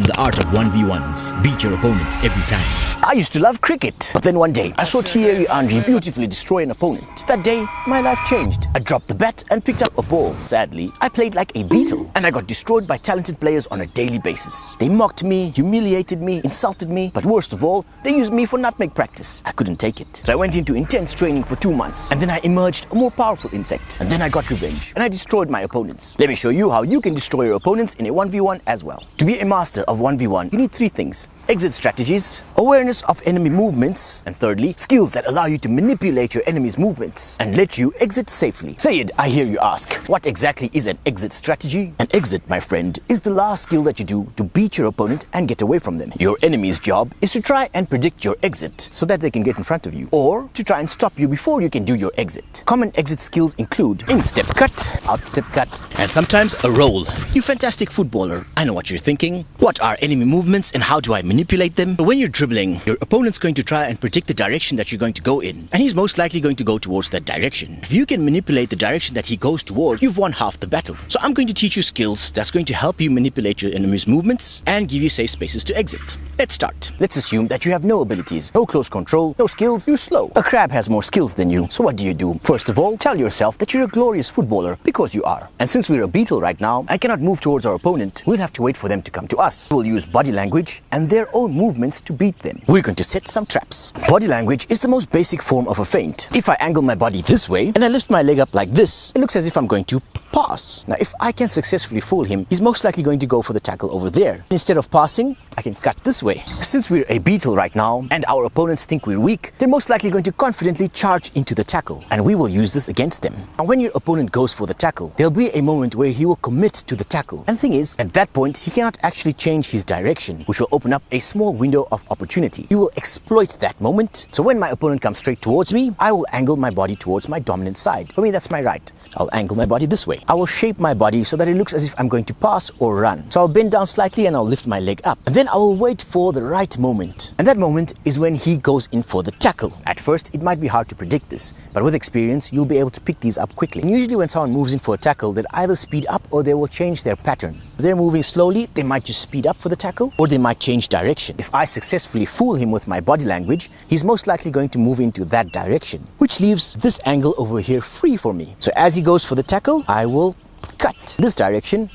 the art of 1v1s. Beat your opponent every time. I used to love cricket, but then one day I saw Thierry Henry beautifully destroy an opponent. That day, my life changed. I dropped the bat and picked up a ball. Sadly, I played like a beetle, and I got destroyed by talented players on a daily basis. They mocked me, humiliated me, insulted me, but worst of all, they used me for nutmeg practice. I couldn't take it. So I went into intense training for 2 months, and then I emerged a more powerful insect. And then I got revenge, and I destroyed my opponents. Let me show you how you can destroy your opponents in a 1v1 as well. To be a master of 1v1, you need 3 things: exit strategies, awareness of enemy movements, and thirdly, skills that allow you to manipulate your enemy's movements and let you exit safely. Sayed, I hear you ask, what exactly is an exit strategy? An exit, my friend, is the last skill that you do to beat your opponent and get away from them. Your enemy's job is to try and predict your exit so that they can get in front of you, or to try and stop you before you can do your exit. Common exit skills include Instep Cut, Outstep Cut, And sometimes a roll. You fantastic footballer, I know what you're thinking. What are enemy movements and how do I manipulate them? When you're dribbling, your opponent's going to try and predict the direction that you're going to go in, and he's most likely going to go towards that direction. If you can manipulate the direction that he goes towards, you've won half the battle. So I'm going to teach you skills that's going to help you manipulate your enemy's movements and give you safe spaces to exit. Let's start. Let's assume that you have no abilities, no close control, no skills, you're slow. A crab has more skills than you, so what do? First of all, tell yourself that you're a glorious footballer, because you are. And since we're a beetle right now, I cannot move towards our opponent. We'll have to wait for them to come to us. We'll use body language and their own movements to beat them. We're going to set some traps. Body language is the most basic form of a feint. If I angle my body this way and I lift my leg up like this, it looks as if I'm going to pass. Now, if I can successfully fool him, he's most likely going to go for the tackle over there. Instead of passing, I can cut this way. Since we're a beetle right now and our opponents think we're weak, they're most likely going to confidently charge into the tackle, and we will use this against them. And when your opponent goes for the tackle, there'll be a moment where he will commit to the tackle. And the thing is, at that point, he cannot actually change his direction, which will open up a small window of opportunity. You will exploit that moment. So when my opponent comes straight towards me, I will angle my body towards my dominant side. For me, that's my right. I'll angle my body this way. I will shape my body so that it looks as if I'm going to pass or run. So I'll bend down slightly and I'll lift my leg up. And then I will wait for the right moment. And that moment is when he goes in for the tackle. At first, it might be hard to predict this, but with experience, you'll be able to pick these up quickly. And usually when someone moves in for a tackle, they'll either speed up or they will change their pattern. If they're moving slowly, they might just speed up for the tackle, or they might change direction. If I successfully fool him with my body language, he's most likely going to move into that direction, which leaves this angle over here free for me. So as he goes for the tackle, I will cut this direction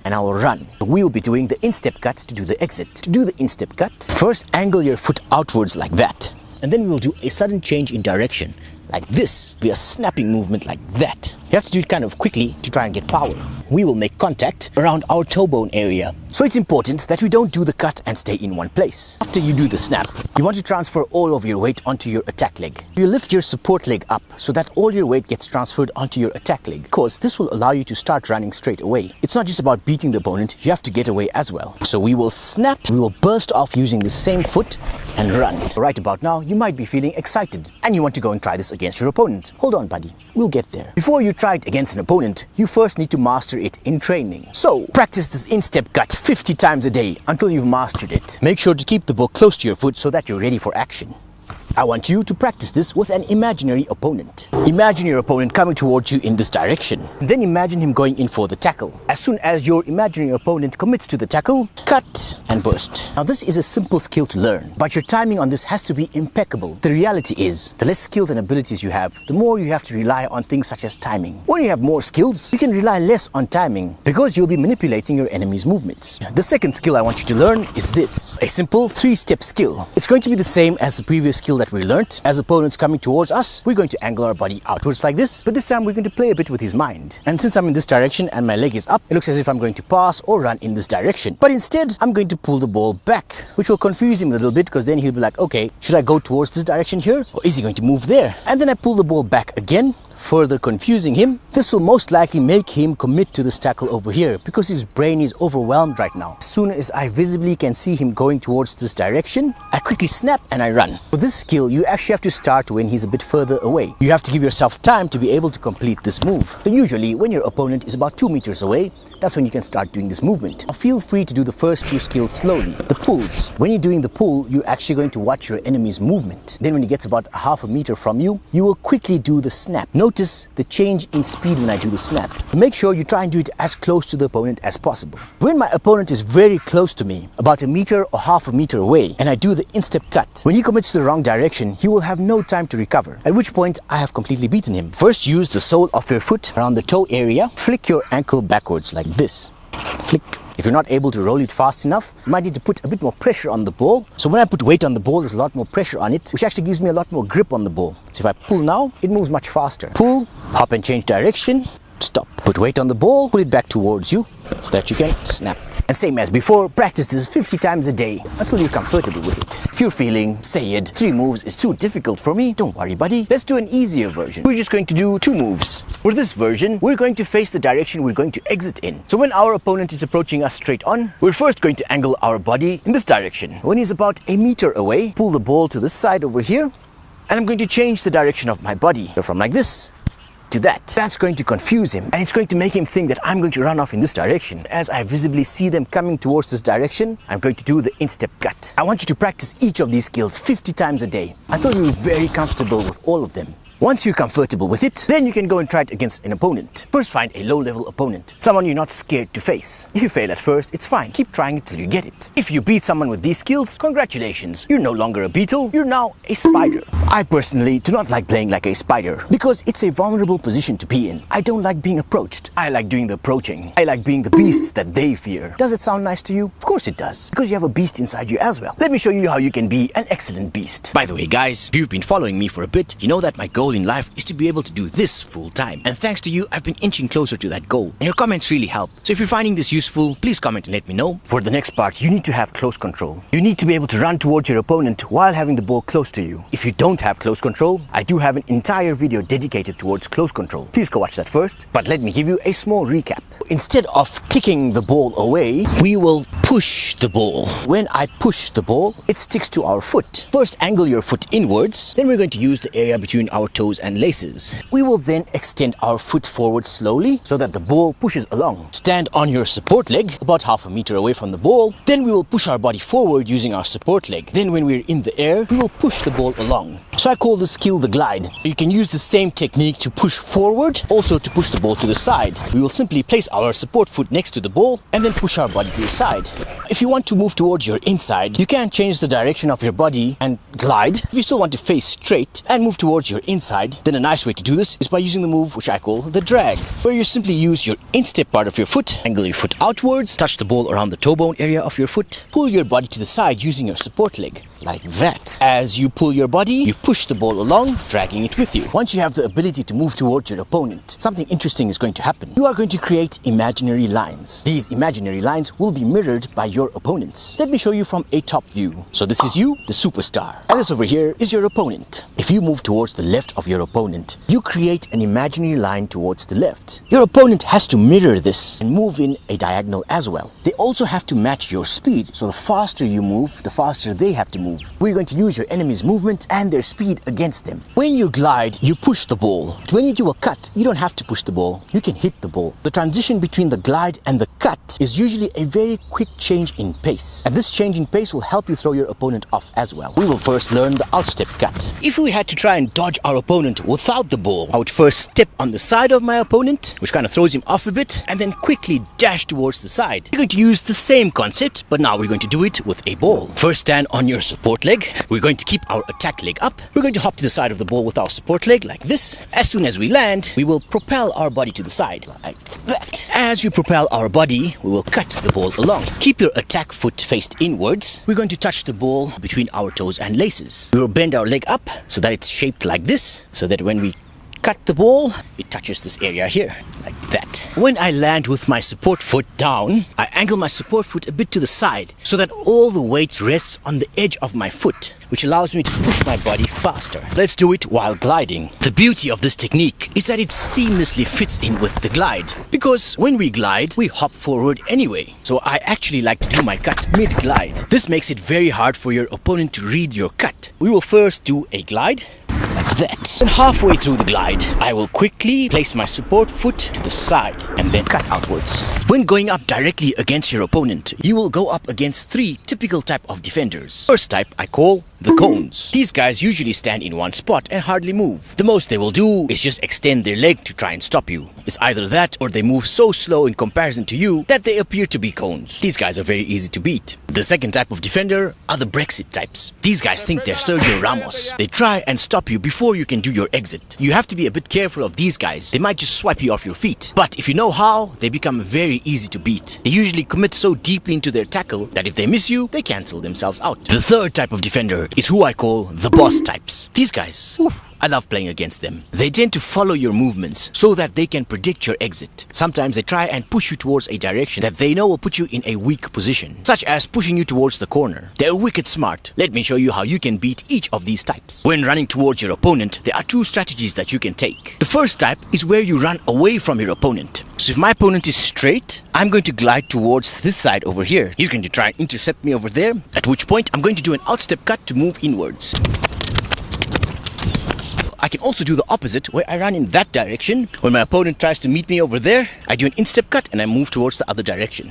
and I will run. We'll be doing the instep cut to do the exit. To do the instep cut, first angle your foot outwards like that. And then we will do a sudden change in direction like this. Be a snapping movement like that. You have to do it kind of quickly to try and get power. We will make contact around our toe bone area. So it's important that we don't do the cut and stay in one place. After you do the snap, you want to transfer all of your weight onto your attack leg. You lift your support leg up so that all your weight gets transferred onto your attack leg, because this will allow you to start running straight away. It's not just about beating the opponent, you have to get away as well. So we will snap, we will burst off using the same foot and run. Right about now, you might be feeling excited and you want to go and try this against your opponent. Hold on, buddy, we'll get there. Before you try it against an opponent, you first need to master it in training. So practice this instep cut 50 times a day until you've mastered it. Make sure to keep the ball close to your foot so that you're ready for action. I want you to practice this with an imaginary opponent. Imagine your opponent coming towards you in this direction. Then imagine him going in for the tackle. As soon as your imaginary opponent commits to the tackle, cut and burst. Now this is a simple skill to learn, but your timing on this has to be impeccable. The reality is, the less skills and abilities you have, the more you have to rely on things such as timing. When you have more skills, you can rely less on timing because you'll be manipulating your enemy's movements. The second skill I want you to learn is this, a simple 3-step skill. It's going to be the same as the previous skill that we learned. As opponents coming towards us, we're going to angle our body outwards like this, but this time we're going to play a bit with his mind. And since I'm in this direction and my leg is up, it looks as if I'm going to pass or run in this direction. But instead, I'm going to pull the ball back, which will confuse him a little bit, because then he'll be like, okay, should I go towards this direction here, or is he going to move there? And then I pull the ball back again, further confusing him. This will most likely make him commit to this tackle over here because his brain is overwhelmed right now. As soon as I visibly can see him going towards this direction, I quickly snap and I run. For this skill, you actually have to start when he's a bit further away. You have to give yourself time to be able to complete this move. So usually when your opponent is about 2 meters away, that's when you can start doing this movement. Now feel free to do the first 2 skills slowly. The pulls. When you're doing the pull, you're actually going to watch your enemy's movement. Then when he gets about half a meter from you, you will quickly do the snap. notice the change in speed when I do the snap. Make sure you try and do it as close to the opponent as possible. When my opponent is very close to me, about a meter or half a meter away, and I do the Instep Cut, when he commits to the wrong direction, he will have no time to recover, at which point I have completely beaten him. First, use the sole of your foot around the toe area. Flick your ankle backwards like this. Flick. If you're not able to roll it fast enough, you might need to put a bit more pressure on the ball. So when I put weight on the ball, there's a lot more pressure on it, which actually gives me a lot more grip on the ball. So if I pull now, it moves much faster. Pull, hop and change direction, stop. Put weight on the ball, pull it back towards you so that you can snap. And same as before, practice this 50 times a day until you're comfortable with it. If you're feeling, Sayed, 3 moves is too difficult for me, don't worry buddy, let's do an easier version. We're just going to do 2 moves. For this version, we're going to face the direction we're going to exit in. So when our opponent is approaching us straight on, we're first going to angle our body in this direction. When he's about a meter away, pull the ball to this side over here, and I'm going to change the direction of my body. So from like this to that. That's going to confuse him, and it's going to make him think that I'm going to run off in this direction. As I visibly see them coming towards this direction, I'm going to do the Instep Cut. I want you to practice each of these skills 50 times a day until you're very comfortable with all of them. Once you're comfortable with it, then you can go and try it against an opponent. First, find a low-level opponent, someone you're not scared to face. If you fail at first, it's fine. Keep trying it till you get it. If you beat someone with these skills, congratulations. You're no longer a beetle, you're now a spider. I personally do not like playing like a spider because it's a vulnerable position to be in. I don't like being approached. I like doing the approaching. I like being the beast that they fear. Does it sound nice to you? Of course it does, because you have a beast inside you as well. Let me show you how you can be an excellent beast. By the way guys, if you've been following me for a bit, you know that my goal in life is to be able to do this full time. And thanks to you, I've been inching closer to that goal. And your comments really help. So if you're finding this useful, please comment and let me know. For the next part, you need to have close control. You need to be able to run towards your opponent while having the ball close to you. If you don't have close control, I do have an entire video dedicated towards close control. Please go watch that first. But let me give you a small recap. Instead of kicking the ball away, we will push the ball. When I push the ball, it sticks to our foot. First, angle your foot inwards. Then we're going to use the area between our toes and laces. We will then extend our foot forward slowly so that the ball pushes along. Stand on your support leg about half a meter away from the ball. Then we will push our body forward using our support leg. Then when we're in the air, we will push the ball along. So I call this skill the glide. You can use the same technique to push forward, also to push the ball to the side. We will simply place our support foot next to the ball and then push our body to the side. If you want to move towards your inside, you can change the direction of your body and glide. If you still want to face straight and move towards your inside, then a nice way to do this is by using the move which I call the drag, where you simply use your instep part of your foot, angle your foot outwards, touch the ball around the toe bone area of your foot, pull your body to the side using your support leg, like that. As you pull your body, you push the ball along, dragging it with you. Once you have the ability to move towards your opponent, something interesting is going to happen. You are going to create imaginary lines. These imaginary lines will be mirrored by your opponents. Let me show you from a top view. So this is you, the superstar, and this over here is your opponent. If you move towards the left of your opponent, you create an imaginary line towards the left. Your opponent has to mirror this and move in a diagonal as well. They also have to match your speed, so the faster you move, the faster they have to move. We're going to use your enemy's movement and their speed against them. When you glide, you push the ball. When you do a cut, you don't have to push the ball. You can hit the ball. The transition between the glide and the cut is usually a very quick change in pace. And this change in pace will help you throw your opponent off as well. We will first learn the Outstep Cut. If we had to try and dodge our opponent without the ball, I would first step on the side of my opponent, which kind of throws him off a bit, and then quickly dash towards the side. We're going to use the same concept, but now we're going to do it with a ball. First, stand on your support leg. We're going to keep our attack leg up. We're going to hop to the side of the ball with our support leg like this. As soon as we land, we will propel our body to the side like that. As you propel our body, we will cut the ball along. Keep your attack foot faced inwards. We're going to touch the ball between our toes and laces. We will bend our leg up so that it's shaped like this, so that when we cut the ball, it touches this area here, like that. When I land with my support foot down, I angle my support foot a bit to the side so that all the weight rests on the edge of my foot, which allows me to push my body faster. Let's do it while gliding. The beauty of this technique is that it seamlessly fits in with the glide, because when we glide, we hop forward anyway. So I actually like to do my cut mid-glide. This makes it very hard for your opponent to read your cut. We will first do a glide, like that. Then halfway through the glide, I will quickly place my support foot to the side and then cut outwards. When going up directly against your opponent, you will go up against 3 typical type of defenders. First type I call the cones. These guys usually stand in one spot and hardly move. The most they will do is just extend their leg to try and stop you. It's either that or they move so slow in comparison to you that they appear to be cones. These guys are very easy to beat. The second type of defender are the Brexit types. These guys think they're Sergio Ramos. They try and stop you before you can do your exit. You have to be a bit careful of these guys. They might just swipe you off your feet. But if you know how, they become very easy to beat. They usually commit so deeply into their tackle that if they miss you, they cancel themselves out. The third type of defender is who I call the boss types. These guys, I love playing against them. They tend to follow your movements so that they can predict your exit. Sometimes they try and push you towards a direction that they know will put you in a weak position, such as pushing you towards the corner. They're wicked smart. Let me show you how you can beat each of these types. When running towards your opponent, there are 2 strategies that you can take. The first type is where you run away from your opponent. So if my opponent is straight, I'm going to glide towards this side over here. He's going to try and intercept me over there, at which point I'm going to do an outstep cut to move inwards. I can also do the opposite, where I run in that direction. When my opponent tries to meet me over there, I do an instep cut and I move towards the other direction.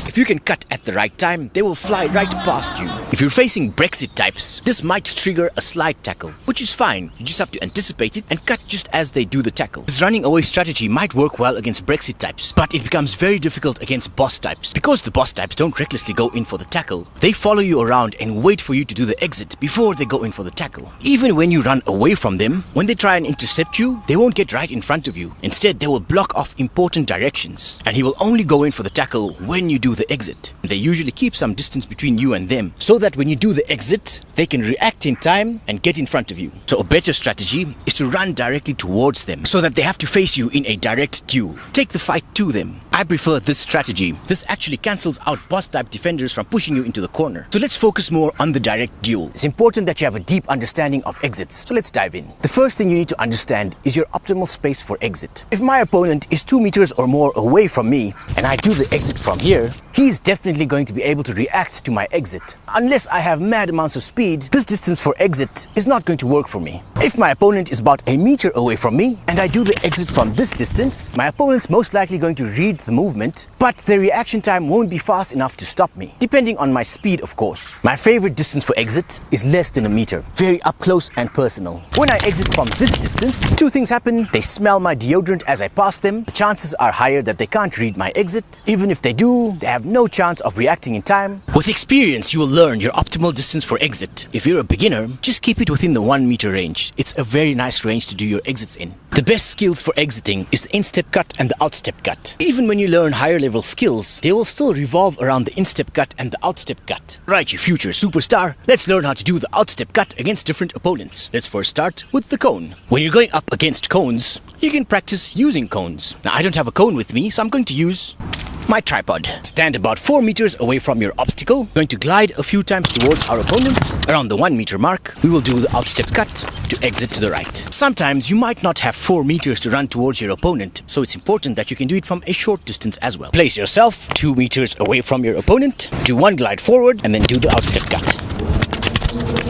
If you can cut at the right time, they will fly right past you. If you're facing Brexit types, this might trigger a slide tackle, which is fine. You just have to anticipate it and cut just as they do the tackle. This running away strategy might work well against Brexit types, but it becomes very difficult against boss types. Because the boss types don't recklessly go in for the tackle, they follow you around and wait for you to do the exit before they go in for the tackle. Even when you run away from them, when they try and intercept you, they won't get right in front of you. Instead, they will block off important directions, and he will only go in for the tackle when you do the exit. They usually keep some distance between you and them, so that when you do the exit, they can react in time and get in front of you. So a better strategy is to run directly towards them, so that they have to face you in a direct duel. Take the fight to them. I prefer this strategy. This actually cancels out boss type defenders from pushing you into the corner. So let's focus more on the direct duel. It's important that you have a deep understanding of exits, so let's dive in. The first thing you need to understand is your optimal space for exit. If my opponent is 2 meters or more away from me, and I do the exit from here, he's definitely going to be able to react to my exit. Unless I have mad amounts of speed, this distance for exit is not going to work for me. If my opponent is about 1 meter away from me, and I do the exit from this distance, my opponent's most likely going to read the movement, but their reaction time won't be fast enough to stop me, depending on my speed, of course. My favorite distance for exit is less than 1 meter, very up close and personal. When I exit from this distance, 2 things happen. They smell my deodorant as I pass them. The chances are higher that they can't read my exit. Even if they do, they have no chance of reacting in time. With experience, you will learn your optimal distance for exit. If you're a beginner, just keep it within the 1 meter range. It's a very nice range to do your exits in. The best skills for exiting is the Instep Cut and the Outstep Cut. Even when you learn higher level skills, they will still revolve around the Instep Cut and the Outstep Cut. Right, you future superstar, let's learn how to do the Outstep Cut against different opponents. Let's first start with the cone. When you're going up against cones, you can practice using cones. Now, I don't have a cone with me, so I'm going to use my tripod. Stand about 4 meters away from your obstacle. Going to glide a few times towards our opponent. Around the 1 meter mark, we will do the outstep cut to exit to the right. Sometimes you might not have 4 meters to run towards your opponent, so it's important that you can do it from a short distance as well. Place yourself 2 meters away from your opponent, do 1 glide forward, and then do the outstep cut.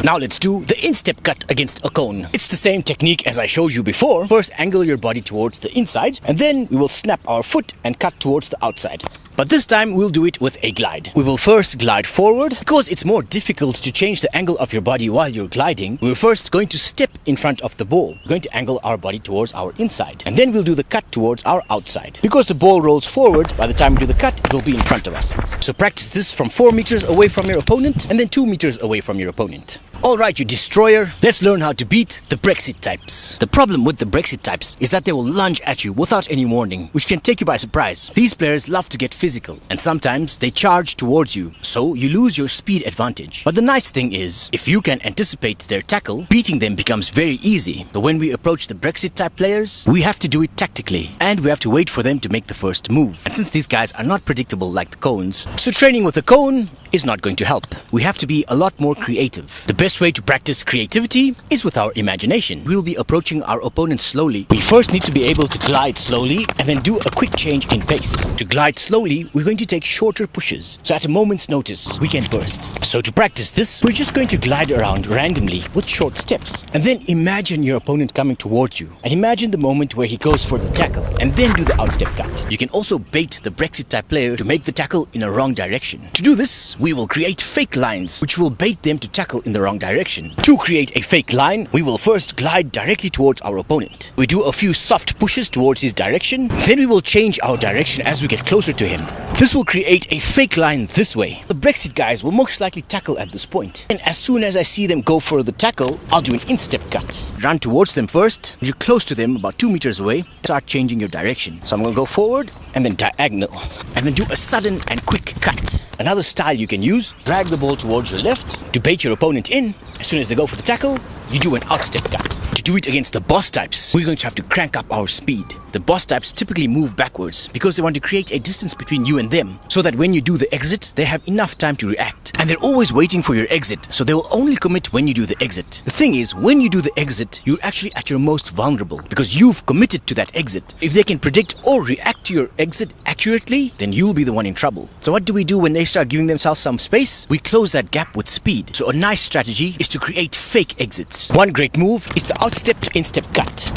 Now let's do the instep cut against a cone. It's the same technique as I showed you before. First, angle your body towards the inside, and then we will snap our foot and cut towards the outside. But this time we'll do it with a glide. We will first glide forward. Because it's more difficult to change the angle of your body while you're gliding, we're first going to step in front of the ball. We're going to angle our body towards our inside, and then we'll do the cut towards our outside. Because the ball rolls forward, by the time we do the cut, it will be in front of us. So practice this from 4 meters away from your opponent, and then 2 meters away from your opponent. Alright, you destroyer, let's learn how to beat the Brexit types. The problem with the Brexit types is that they will lunge at you without any warning, which can take you by surprise. These players love to get physical, and sometimes they charge towards you, so you lose your speed advantage. But the nice thing is, if you can anticipate their tackle, beating them becomes very easy. But when we approach the Brexit type players, we have to do it tactically, and we have to wait for them to make the first move. And since these guys are not predictable like the cones, so training with a cone is not going to help. We have to be a lot more creative. The best best way to practice creativity is with our imagination. We'll be approaching our opponent slowly. We first need to be able to glide slowly and then do a quick change in pace. To glide slowly, we're going to take shorter pushes. So at a moment's notice, we can burst. So to practice this, we're just going to glide around randomly with short steps. And then imagine your opponent coming towards you. And imagine the moment where he goes for the tackle. And then do the outstep cut. You can also bait the Brexit type player to make the tackle in a wrong direction. To do this, we will create fake lines, which will bait them to tackle in the wrong direction. To create a fake line, we will first glide directly towards our opponent. We do a few soft pushes towards his direction, then we will change our direction as we get closer to him. This will create a fake line this way. The Brexit guys will most likely tackle at this point. And as soon as I see them go for the tackle, I'll do an instep cut. Run towards them first. You're close to them, about 2 meters away. Start changing your direction. So I'm going to go forward and then diagonal. And then do a sudden and quick cut. Another style you can use, drag the ball towards your left to bait your opponent in. As soon as they go for the tackle, you do an outstep cut. To do it against the boss types, we're going to have to crank up our speed. The boss types typically move backwards because they want to create a distance between you and them, so that when you do the exit, they have enough time to react. And they're always waiting for your exit, so they will only commit when you do the exit. The thing is, when you do the exit, you're actually at your most vulnerable because you've committed to that exit. If they can predict or react to your exit accurately, then you'll be the one in trouble. So what do we do when they start giving themselves some space? We close that gap with speed. So a nice strategy is to create fake exits. One great move is the outstep to instep cut.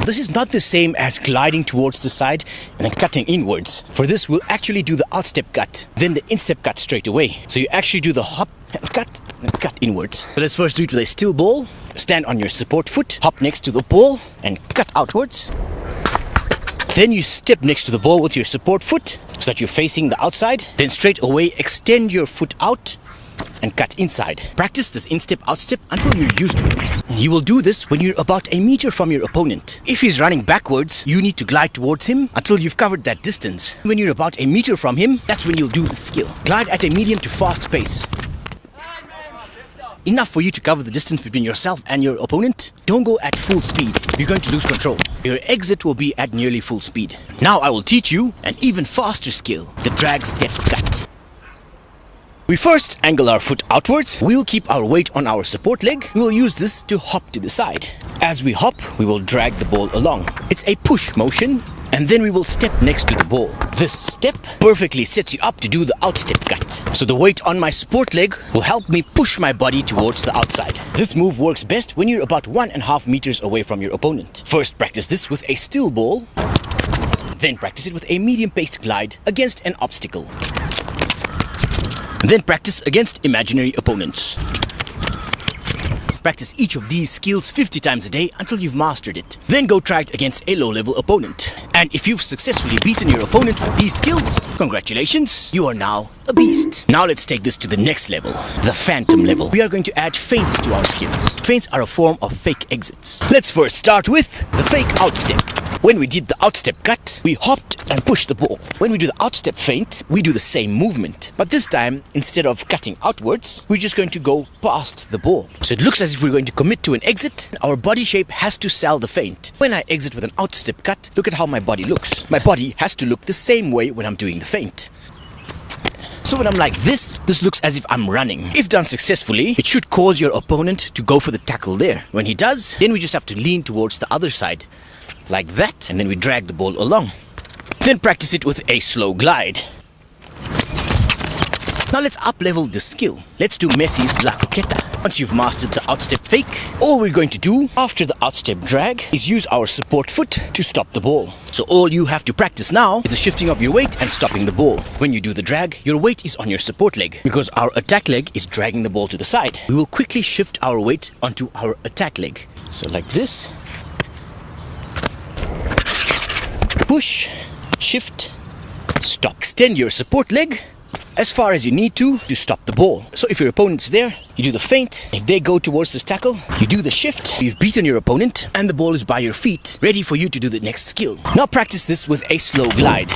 This is not the same as gliding towards the side and then cutting inwards. For this, we'll actually do the outstep cut, then the instep cut straight away. So you actually do the hop and cut inwards. So let's first do it with a still ball. Stand on your support foot, hop next to the ball and cut outwards. Then you step next to the ball with your support foot so that you're facing the outside. Then straight away extend your foot out and cut inside. Practice this instep outstep until you're used to it. You will do this when you're about a meter from your opponent. If he's running backwards, you need to glide towards him until you've covered that distance. When you're about a meter from him, that's when you'll do the skill. Glide at a medium to fast pace. Enough for you to cover the distance between yourself and your opponent. Don't go at full speed. You're going to lose control. Your exit will be at nearly full speed. Now I will teach you an even faster skill, the drag step cut. We first angle our foot outwards. We'll keep our weight on our support leg. We will use this to hop to the side. As we hop, we will drag the ball along. It's a push motion, and then we will step next to the ball. This step perfectly sets you up to do the outstep cut. So the weight on my support leg will help me push my body towards the outside. This move works best when you're about 1.5 meters away from your opponent. First, practice this with a still ball. Then practice it with a medium-paced glide against an obstacle. Then practice against imaginary opponents. Practice each of these skills 50 times a day until you've mastered it. Then go try it against a low-level opponent. And if you've successfully beaten your opponent with these skills, congratulations, you are now a beast. Now let's take this to the next level, the phantom level. We are going to add feints to our skills. Feints are a form of fake exits. Let's first start with the fake outstep. When we did the outstep cut, we hopped and pushed the ball. When we do the outstep feint, we do the same movement. But this time, instead of cutting outwards, we're just going to go past the ball. So it looks as if we're going to commit to an exit. Our body shape has to sell the feint. When I exit with an outstep cut, look at how my body looks. My body has to look the same way when I'm doing the feint. So when I'm like this looks as if I'm running. If done successfully, it should cause your opponent to go for the tackle there. When he does, then we just have to lean towards the other side. Like that, and then we drag the ball along. Then practice it with a slow glide. Now let's up-level this skill. Let's do Messi's La Croqueta. Once you've mastered the outstep fake, all we're going to do after the outstep drag is use our support foot to stop the ball. So all you have to practice now is the shifting of your weight and stopping the ball. When you do the drag, your weight is on your support leg because our attack leg is dragging the ball to the side. We will quickly shift our weight onto our attack leg. So like this. Push, shift, stop. Extend your support leg as far as you need to stop the ball. So if your opponent's there, you do the feint. If they go towards this tackle, you do the shift. You've beaten your opponent and the ball is by your feet, ready for you to do the next skill. Now practice this with a slow glide.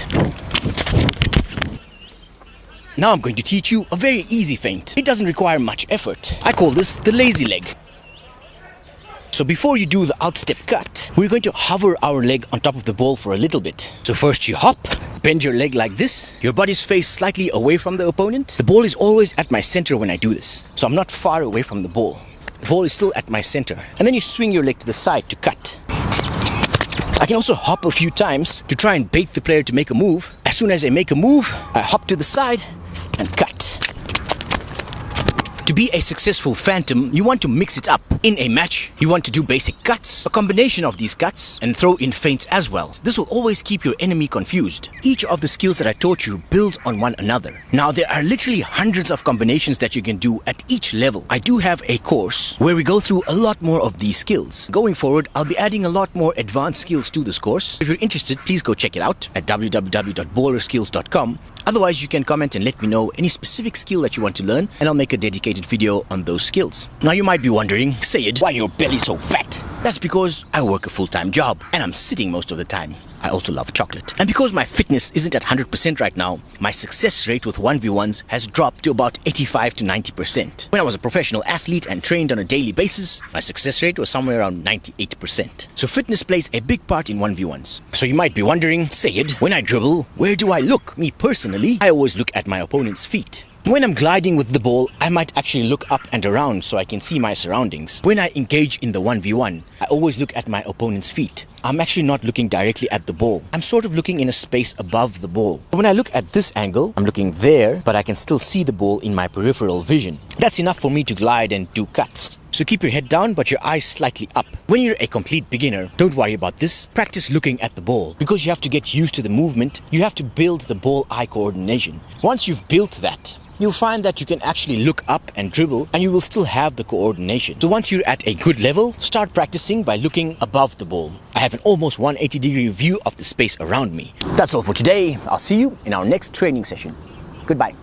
Now I'm going to teach you a very easy feint. It doesn't require much effort. I call this the lazy leg. So before you do the outstep cut, we're going to hover our leg on top of the ball for a little bit. So first you hop, Bend your leg like this. Your body's face slightly away from the opponent. The ball is always at my center when I do this. So I'm not far away from the ball. The ball is still at my center. And then you swing your leg to the side to cut. I can also hop a few times to try and bait the player to make a move. As soon as I make a move, I hop to the side and cut. To be a successful phantom, you want to mix it up. In a match, you want to do basic cuts, a combination of these cuts, and throw in feints as well. This will always keep your enemy confused. Each of the skills that I taught you builds on one another. Now, there are literally hundreds of combinations that you can do at each level. I do have a course where we go through a lot more of these skills. Going forward, I'll be adding a lot more advanced skills to this course. If you're interested, please go check it out at www.ballerskills.com. Otherwise, you can comment and let me know any specific skill that you want to learn, and I'll make a dedicated video on those skills. Now, you might be wondering, Sayed, why your belly so fat? That's because I work a full-time job and I'm sitting most of the time. I also love chocolate. And because my fitness isn't at 100% right now, my success rate with 1v1s has dropped to about 85 to 90%. When I was a professional athlete and trained on a daily basis, my success rate was somewhere around 98%. So fitness plays a big part in 1v1s. So you might be wondering, Sayed, when I dribble, where do I look? Me personally, I always look at my opponent's feet. When I'm gliding with the ball, I might actually look up and around so I can see my surroundings. When I engage in the 1v1, I always look at my opponent's feet. I'm actually not looking directly at the ball. I'm sort of looking in a space above the ball. When I look at this angle, I'm looking there, but I can still see the ball in my peripheral vision. That's enough for me to glide and do cuts. So keep your head down, but your eyes slightly up. When you're a complete beginner, don't worry about this. Practice looking at the ball. Because you have to get used to the movement, you have to build the ball-eye coordination. Once you've built that, you'll find that you can actually look up and dribble, and you will still have the coordination. So once you're at a good level, start practicing by looking above the ball. I have an almost 180-degree view of the space around me. That's all for today. I'll see you in our next training session. Goodbye.